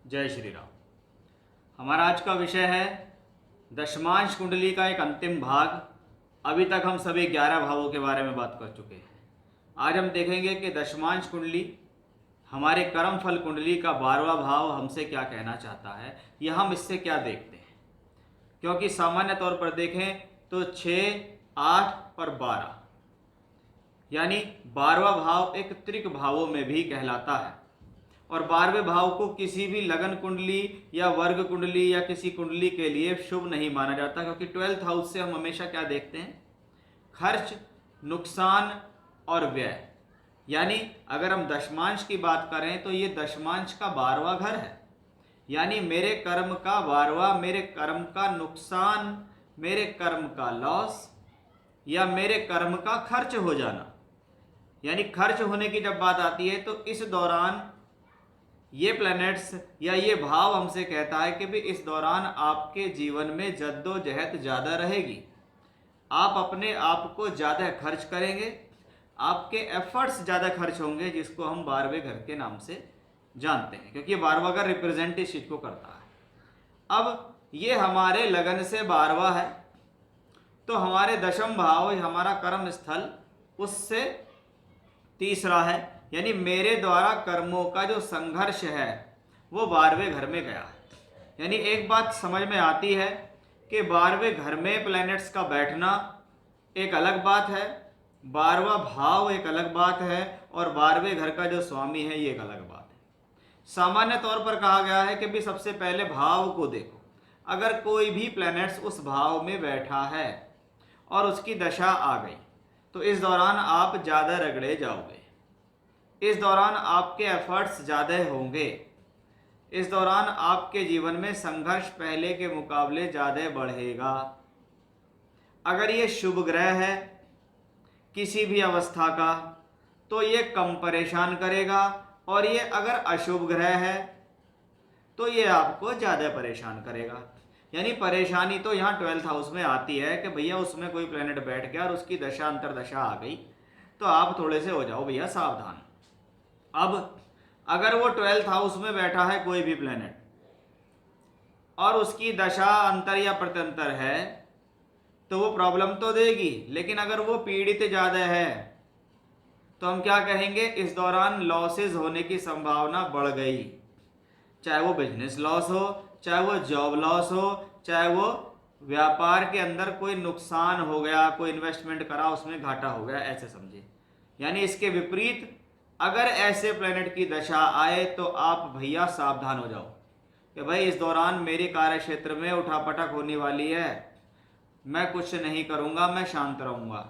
जय श्री राम। हमारा आज का विषय है दशमांश कुंडली का एक अंतिम भाग। अभी तक हम सभी 11 भावों के बारे में बात कर चुके हैं। आज हम देखेंगे कि दशमांश कुंडली हमारे कर्म फल कुंडली का 12वां भाव हमसे क्या कहना चाहता है, या हम इससे क्या देखते हैं। क्योंकि सामान्य तौर पर देखें तो 6, 8 और 12 यानी 12वां भाव एक त्रिक भावों में भी कहलाता है। और 12वें भाव को किसी भी लगन कुंडली या वर्ग कुंडली या किसी कुंडली के लिए शुभ नहीं माना जाता, क्योंकि 12th हाउस से हम हमेशा क्या देखते हैं, खर्च, नुकसान और व्यय। यानी अगर हम दशमांश की बात करें तो ये दशमांश का 12वां घर है। यानी मेरे कर्म का 12वां, मेरे कर्म का नुकसान, मेरे कर्म का लॉस या मेरे कर्म का खर्च हो जाना। यानी खर्च होने की जब बात आती है तो इस दौरान ये प्लैनेट्स या ये भाव हमसे कहता है कि भी इस दौरान आपके जीवन में जद्दोजहद ज़्यादा रहेगी। आप अपने आप को ज़्यादा खर्च करेंगे, आपके एफर्ट्स ज़्यादा खर्च होंगे, जिसको हम 12वें घर के नाम से जानते हैं, क्योंकि 12वां घर रिप्रेजेंट इस चीज़ को करता है। अब ये हमारे लगन से 12वां है, तो हमारे दशम भाव हमारा कर्म स्थल उससे तीसरा है। यानी मेरे द्वारा कर्मों का जो संघर्ष है वो 12वें घर में गया है। यानी एक बात समझ में आती है कि 12वें घर में प्लैनेट्स का बैठना एक अलग बात है, 12वां भाव एक अलग बात है, और 12वें घर का जो स्वामी है ये एक अलग बात है। सामान्य तौर पर कहा गया है कि भी सबसे पहले भाव को देखो। अगर कोई भी प्लैनेट्स उस भाव में बैठा है और उसकी दशा आ गई तो इस दौरान आप ज़्यादा रगड़े जाओगे, इस दौरान आपके एफर्ट्स ज़्यादा होंगे, इस दौरान आपके जीवन में संघर्ष पहले के मुकाबले ज़्यादा बढ़ेगा। अगर ये शुभ ग्रह है किसी भी अवस्था का तो ये कम परेशान करेगा, और ये अगर अशुभ ग्रह है तो ये आपको ज़्यादा परेशान करेगा। यानी परेशानी तो यहाँ 12th हाउस में आती है कि भैया उसमें कोई प्लेनेट बैठ गया और उसकी दशा अंतरदशा आ गई तो आप थोड़े से हो जाओ भैया सावधान। अब अगर वो 12th हाउस में बैठा है कोई भी प्लेनेट और उसकी दशा अंतर या प्रत्यंतर है तो वो प्रॉब्लम तो देगी, लेकिन अगर वो पीड़ित ज़्यादा है तो हम क्या कहेंगे, इस दौरान लॉसेस होने की संभावना बढ़ गई। चाहे वो बिजनेस लॉस हो, चाहे वो जॉब लॉस हो, चाहे वो व्यापार के अंदर कोई नुकसान हो गया, कोई इन्वेस्टमेंट करा उसमें घाटा हो गया, ऐसे समझिए। यानी इसके विपरीत अगर ऐसे प्लेनेट की दशा आए तो आप भैया सावधान हो जाओ कि भाई इस दौरान मेरे कार्य क्षेत्र में उठापटक होने वाली है, मैं कुछ नहीं करूँगा, मैं शांत रहूँगा,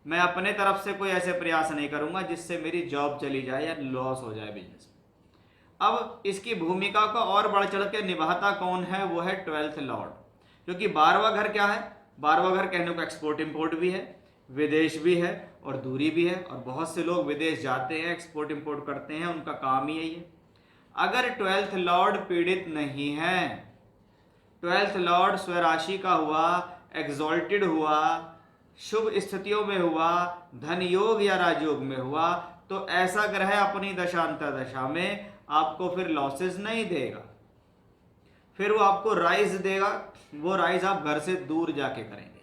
मैं अपने तरफ से कोई ऐसे प्रयास नहीं करूँगा जिससे मेरी जॉब चली जाए या लॉस हो जाए बिजनेस में। अब इसकी भूमिका को और बढ़ चढ़ के निभाता कौन है, वो है 12th लॉर्ड। क्योंकि 12वां घर क्या है, 12वां घर कहने को एक्सपोर्ट इंपोर्ट भी है, विदेश भी है और दूरी भी है, और बहुत से लोग विदेश जाते हैं, एक्सपोर्ट इंपोर्ट करते हैं, उनका काम ही यही है। अगर 12th लॉर्ड पीड़ित नहीं है, 12th लॉर्ड स्वराशि का हुआ, एग्जॉल्टेड हुआ, शुभ स्थितियों में हुआ, धन योग या राजयोग में हुआ, तो ऐसा ग्रह अपनी दशांतर दशा में आपको फिर लॉसेस नहीं देगा, फिर वो आपको राइज देगा। वो राइज आप घर से दूर जाके करेंगे,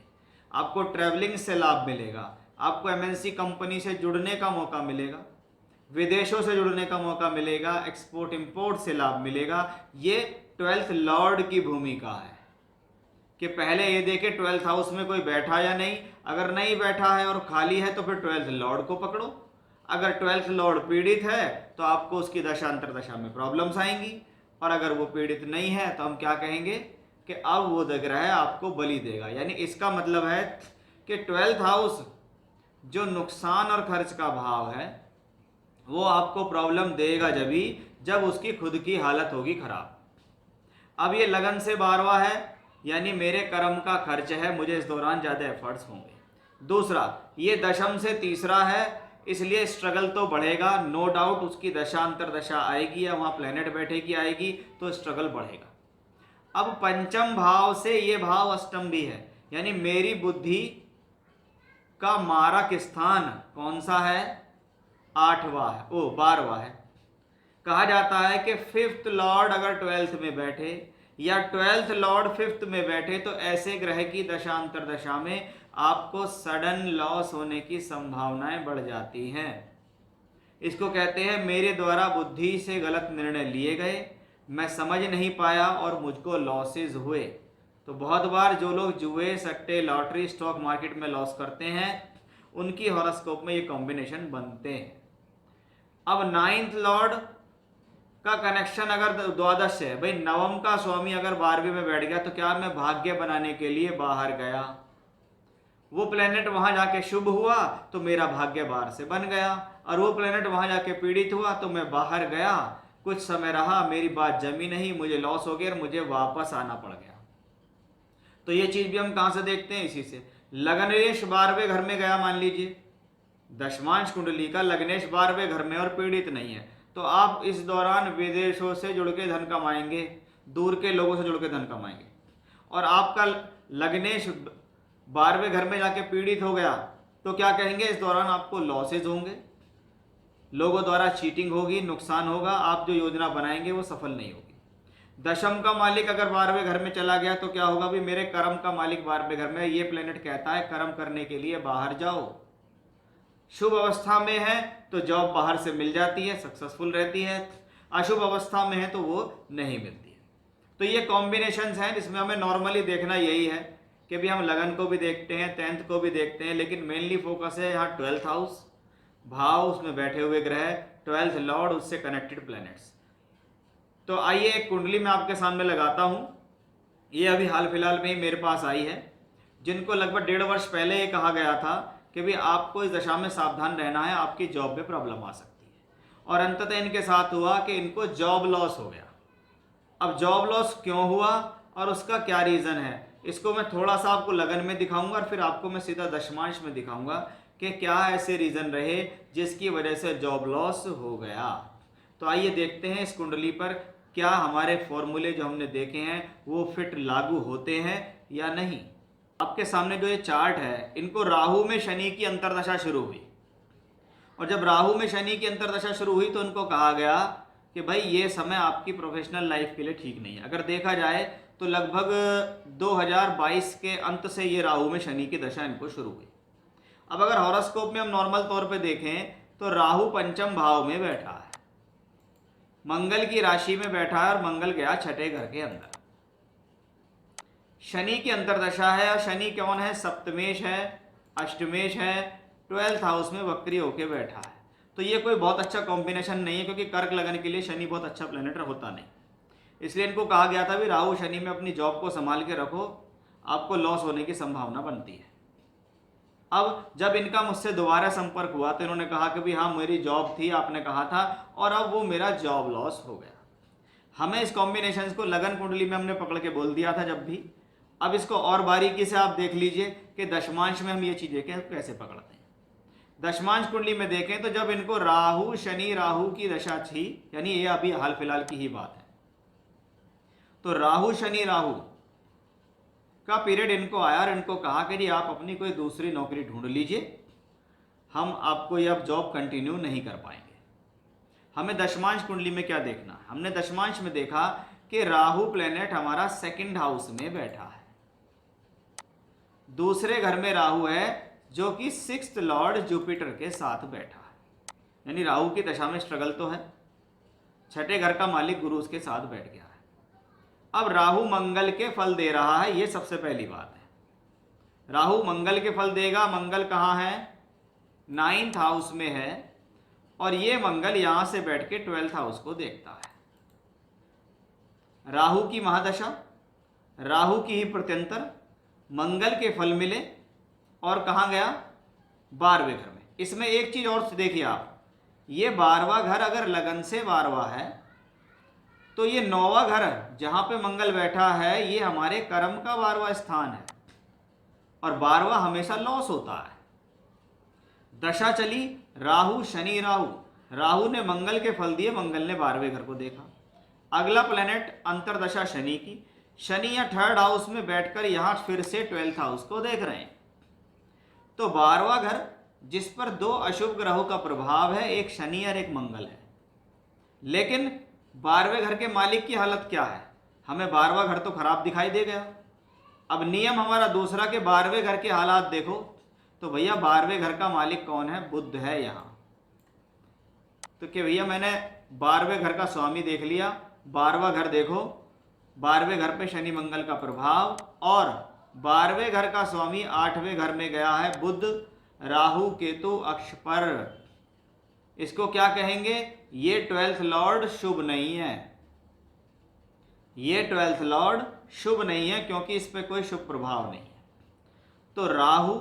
आपको ट्रैवलिंग से लाभ मिलेगा, आपको एमएनसी कंपनी से जुड़ने का मौका मिलेगा, विदेशों से जुड़ने का मौका मिलेगा, एक्सपोर्ट इंपोर्ट से लाभ मिलेगा। ये 12th लॉर्ड की भूमिका है कि पहले ये देखे 12th हाउस में कोई बैठा या नहीं। अगर नहीं बैठा है और खाली है तो फिर 12th लॉर्ड को पकड़ो। अगर 12th लॉर्ड पीड़ित है तो आपको उसकी दशा अंतरदशा में प्रॉब्लम्स आएंगी, और अगर वो पीड़ित नहीं है तो हम क्या कहेंगे कि अब वो ग्रह आपको बलि देगा। यानी इसका मतलब है कि 12th हाउस जो नुकसान और खर्च का भाव है वो आपको प्रॉब्लम देगा जब उसकी खुद की हालत होगी खराब। अब ये लगन से 12वां है, यानी मेरे कर्म का खर्च है, मुझे इस दौरान ज़्यादा एफर्ट्स होंगे। दूसरा, ये दशम से तीसरा है, इसलिए स्ट्रगल तो बढ़ेगा, नो डाउट। उसकी दशा अंतरदशा आएगी या वहाँ प्लेनेट बैठेगी आएगी तो स्ट्रगल बढ़ेगा। अब पंचम भाव से ये भाव अष्टम भी है, यानी मेरी बुद्धि का मारक स्थान कौन सा है, 8वां है, 12वां है। कहा जाता है कि फिफ्थ लॉर्ड अगर ट्वेल्थ में बैठे या ट्वेल्थ लॉर्ड फिफ्थ में बैठे तो ऐसे ग्रह की दशा अंतरदशा में आपको सडन लॉस होने की संभावनाएं बढ़ जाती हैं। इसको कहते हैं मेरे द्वारा बुद्धि से गलत निर्णय लिए गए, मैं समझ नहीं पाया और मुझको लॉसेस हुए। तो बहुत बार जो लोग जुए, सट्टे, लॉटरी, स्टॉक मार्केट में लॉस करते हैं उनकी हॉरोस्कोप में ये कॉम्बिनेशन बनते हैं। अब नाइन्थ लॉर्ड का कनेक्शन अगर द्वादश से है, भाई नवम का स्वामी अगर 12वीं में बैठ गया तो क्या मैं भाग्य बनाने के लिए बाहर गया, वो प्लेनेट वहां जाके शुभ हुआ तो मेरा भाग्य बाहर से बन गया, और वो प्लेनेट वहां जाके पीड़ित हुआ तो मैं बाहर गया, कुछ समय रहा, मेरी बात जमी नहीं, मुझे लॉस हो गया और मुझे वापस आना पड़ गया। तो ये चीज भी हम कहां से देखते हैं, इसी से। लग्नेश 12वें घर में गया, मान लीजिए दशमांश कुंडली का लग्नेश 12वें घर में और पीड़ित नहीं है, तो आप इस दौरान विदेशों से जुड़ के धन कमाएंगे, दूर के लोगों से जुड़ के धन कमाएंगे। और आपका लग्नेश 12वें घर में जाके पीड़ित हो गया तो क्या कहेंगे, इस दौरान आपको लॉसेज होंगे, लोगों द्वारा चीटिंग होगी, नुकसान होगा, आप जो योजना बनाएंगे वो सफल नहीं होगी। दशम का मालिक अगर 12वें घर में चला गया तो क्या होगा, भी मेरे कर्म का मालिक 12वें घर में, ये प्लेनेट कहता है कर्म करने के लिए बाहर जाओ। शुभ अवस्था में है तो जॉब बाहर से मिल जाती है, सक्सेसफुल रहती है, अशुभ अवस्था में है तो वो नहीं मिलती है। तो ये कॉम्बिनेशंस हैं, इसमें हमें नॉर्मली देखना यही है कि भी हम लगन को भी देखते हैं, 10th को भी देखते हैं, लेकिन मेनली फोकस है यहाँ 12th हाउस, भाव उसमें बैठे हुए ग्रह, 12th लॉर्ड, उससे कनेक्टेड प्लैनेट्स। तो आइए एक कुंडली मैं आपके सामने लगाता हूँ, ये अभी हाल फिलहाल में ही मेरे पास आई है, जिनको लगभग 1.5 वर्ष पहले ये कहा गया था कि भी आपको इस दशा में सावधान रहना है, आपकी जॉब में प्रॉब्लम आ सकती है, और अंततः इनके साथ हुआ कि इनको जॉब लॉस हो गया। अब जॉब लॉस क्यों हुआ और उसका क्या रीज़न है, इसको मैं थोड़ा सा आपको लगन में दिखाऊंगा और फिर आपको मैं सीधा दशमांश में दिखाऊंगा कि क्या ऐसे रीज़न रहे जिसकी वजह से जॉब लॉस हो गया। तो आइए देखते हैं इस कुंडली पर क्या हमारे फॉर्मूले जो हमने देखे हैं वो फिट लागू होते हैं या नहीं। आपके सामने जो ये चार्ट है, इनको राहु में शनि की अंतरदशा शुरू हुई, और जब राहु में शनि की अंतरदशा शुरू हुई तो उनको कहा गया कि भाई ये समय आपकी प्रोफेशनल लाइफ के लिए ठीक नहीं है। अगर देखा जाए तो लगभग 2022 के अंत से ये राहु में शनि की दशा इनको शुरू हुई। अब अगर हॉरोस्कोप में हम नॉर्मल तौर पे देखें तो राहु पंचम भाव में बैठा है, मंगल की राशि में बैठा है, और मंगल गया छठे घर के अंदर। शनि की अंतरदशा है, और शनि कौन है, सप्तमेश है, अष्टमेश है, 12th हाउस में वक्री होके बैठा है। तो ये कोई बहुत अच्छा कॉम्बिनेशन नहीं है, क्योंकि कर्क लगन के लिए शनि बहुत अच्छा प्लेनेट होता नहीं, इसलिए इनको कहा गया था भी राहु शनि में अपनी जॉब को संभाल के रखो, आपको लॉस होने की संभावना बनती है। अब जब इनका मुझसे दोबारा संपर्क हुआ तो इन्होंने कहा कि भी हाँ मेरी जॉब थी, आपने कहा था, और अब वो मेरा जॉब लॉस हो गया। हमें इस कॉम्बिनेशन को लगन कुंडली में हमने पकड़ के बोल दिया था जब भी। अब इसको और बारीकी से आप देख लीजिए कि दशमांश में हम ये चीज़ें कैसे पकड़ते हैं। दशमांश कुंडली में देखें तो जब इनको राहु शनि राहु की दशा थी, यानी ये अभी हाल फिलहाल की ही बात है, तो राहु शनि राहु का पीरियड इनको आया और इनको कहा कि जी आप अपनी कोई दूसरी नौकरी ढूंढ लीजिए, हम आपको ये अब जॉब कंटिन्यू नहीं कर पाएंगे। हमें दशमांश कुंडली में क्या देखना है, हमने दशमांश में देखा कि राहु प्लेनेट हमारा 2nd हाउस में बैठा है, दूसरे घर में राहु है जो कि 6th लॉर्ड जुपिटर के साथ बैठा है, यानी राहु की दशा में स्ट्रगल तो है, छठे घर का मालिक गुरु उसके साथ बैठ गया है। अब राहु मंगल के फल दे रहा है, ये सबसे पहली बात है। राहु मंगल के फल देगा, मंगल कहाँ है, 9th हाउस में है, और ये मंगल यहां से बैठ के 12th हाउस को देखता है। राहु की महादशा, राहु की ही प्रत्यंतर, मंगल के फल मिले, और कहाँ गया, 12वें घर में। इसमें एक चीज और देखिए आप, ये 12वां घर अगर लगन से 12वां है तो ये 9वां घर जहां पे मंगल बैठा है ये हमारे कर्म का 12वां स्थान है, और 12वां हमेशा लॉस होता है। दशा चली राहु शनि राहु, राहु ने मंगल के फल दिए, मंगल ने 12वें घर को देखा। अगला प्लेनेट अंतरदशा शनि की, शनि या 3rd हाउस में बैठकर यहां फिर से 12th हाउस को देख रहे हैं। तो 12वां घर जिस पर 2 अशुभ ग्रहों का प्रभाव है, एक शनि और एक मंगल है, लेकिन 12वें घर के मालिक की हालत क्या है, हमें 12वां घर तो खराब दिखाई दे गया। अब नियम हमारा दूसरा के 12वें घर के हालात देखो, तो भैया 12वें घर का मालिक कौन है, बुध है यहाँ। तो क्या भैया मैंने 12वें घर का स्वामी देख लिया, 12वां घर देखो, 12वें घर पे शनि मंगल का प्रभाव, और 12वें घर का स्वामी 8वें घर में गया है बुध राहु केतु अक्ष पर। इसको क्या कहेंगे, ये 12th लॉर्ड शुभ नहीं है, ये 12th लॉर्ड शुभ नहीं है, क्योंकि इस पे कोई शुभ प्रभाव नहीं है। तो राहु,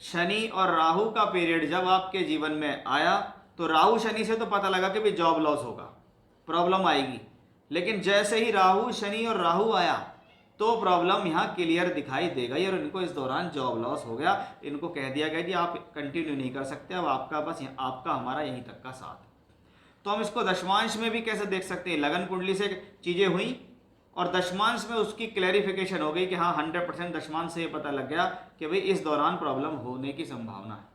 शनि और राहु का पीरियड जब आपके जीवन में आया, तो राहु शनि से तो पता लगा कि भाई जॉब लॉस होगा, प्रॉब्लम आएगी। लेकिन जैसे ही राहु शनि और राहु आया तो प्रॉब्लम यहाँ क्लियर दिखाई देगा, और इनको इस दौरान जॉब लॉस हो गया। इनको कह दिया गया कि आप कंटिन्यू नहीं कर सकते, अब आपका बस आपका हमारा यहीं तक का साथ है। तो हम इसको दशमांश में भी कैसे देख सकते हैं, लगन कुंडली से चीज़ें हुई और दशमांश में उसकी क्लैरिफिकेशन हो गई कि हाँ 100% दशमांश से ये पता लग गया कि भाई इस दौरान प्रॉब्लम होने की संभावना है।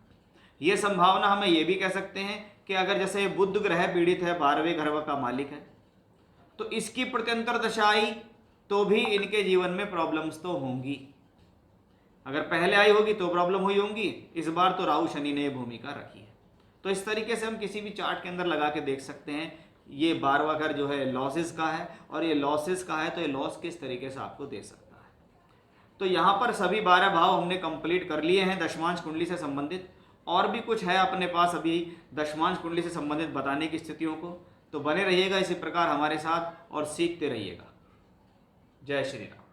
ये संभावना हमें ये भी कह सकते हैं कि अगर जैसे बुध ग्रह पीड़ित है, 12वें घर का मालिक है, तो इसकी प्रत्यंतर दशा आई तो भी इनके जीवन में प्रॉब्लम्स तो होंगी। अगर पहले आई होगी तो प्रॉब्लम हुई होंगी, इस बार तो राहु शनि ने भूमिका रखी है। तो इस तरीके से हम किसी भी चार्ट के अंदर लगा के देख सकते हैं। ये 12वां घर जो है लॉसेस का है, और ये लॉसेस का है तो ये लॉस किस तरीके से आपको दे सकता है। तो यहाँ पर सभी 12 भाव हमने कंप्लीट कर लिए हैं दशमांश कुंडली से संबंधित। और भी कुछ है अपने पास अभी दशमांश कुंडली से संबंधित बताने की स्थितियों को, तो बने रहिएगा इसी प्रकार हमारे साथ और सीखते रहिएगा। जय श्री राम।